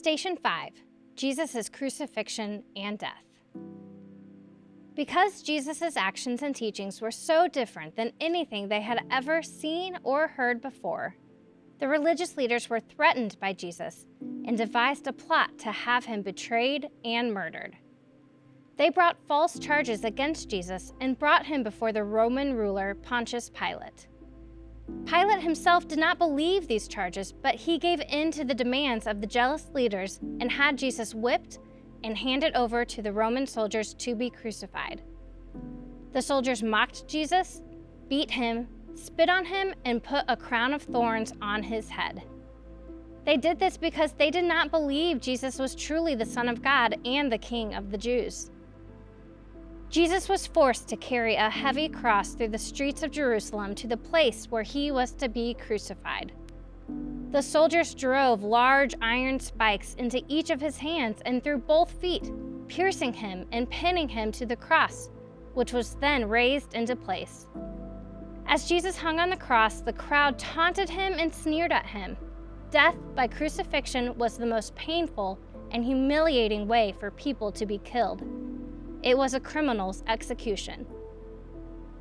Station 5, Jesus' Crucifixion and Death. Because Jesus' actions and teachings were so different than anything they had ever seen or heard before, the religious leaders were threatened by Jesus and devised a plot to have him betrayed and murdered. They brought false charges against Jesus and brought him before the Roman ruler Pontius Pilate. Pilate himself did not believe these charges, but he gave in to the demands of the jealous leaders and had Jesus whipped and handed over to the Roman soldiers to be crucified. The soldiers mocked Jesus, beat him, spit on him, and put a crown of thorns on his head. They did this because they did not believe Jesus was truly the Son of God and the King of the Jews. Jesus was forced to carry a heavy cross through the streets of Jerusalem to the place where he was to be crucified. The soldiers drove large iron spikes into each of his hands and through both feet, piercing him and pinning him to the cross, which was then raised into place. As Jesus hung on the cross, the crowd taunted him and sneered at him. Death by crucifixion was the most painful and humiliating way for people to be killed. It was a criminal's execution.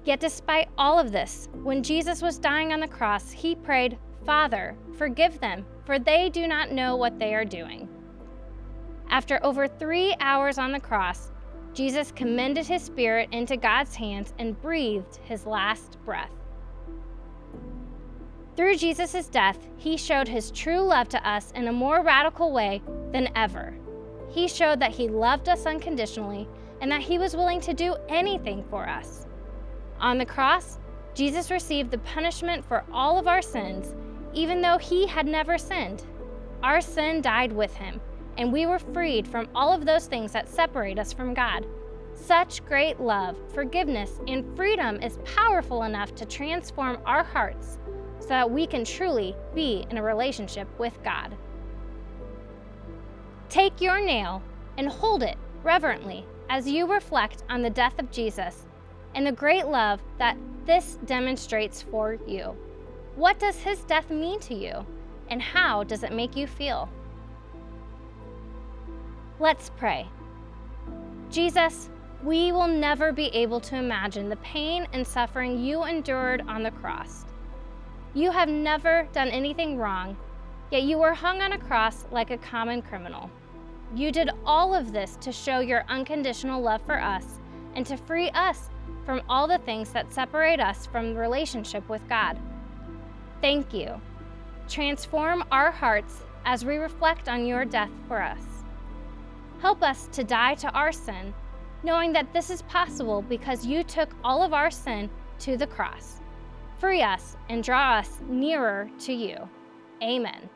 Yet despite all of this, when Jesus was dying on the cross, he prayed, "Father, forgive them, for they do not know what they are doing." After over 3 hours on the cross, Jesus commended his spirit into God's hands and breathed his last breath. Through Jesus' death, he showed his true love to us in a more radical way than ever. He showed that he loved us unconditionally and that he was willing to do anything for us. On the cross, Jesus received the punishment for all of our sins, even though he had never sinned. Our sin died with him, and we were freed from all of those things that separate us from God. Such great love, forgiveness, and freedom is powerful enough to transform our hearts so that we can truly be in a relationship with God. Take your nail and hold it reverently as you reflect on the death of Jesus and the great love that this demonstrates for you. What does his death mean to you, and how does it make you feel? Let's pray. Jesus, we will never be able to imagine the pain and suffering you endured on the cross. You have never done anything wrong, yet you were hung on a cross like a common criminal. You did all of this to show your unconditional love for us and to free us from all the things that separate us from the relationship with God. Thank you. Transform our hearts as we reflect on your death for us. Help us to die to our sin, knowing that this is possible because you took all of our sin to the cross. Free us and draw us nearer to you. Amen.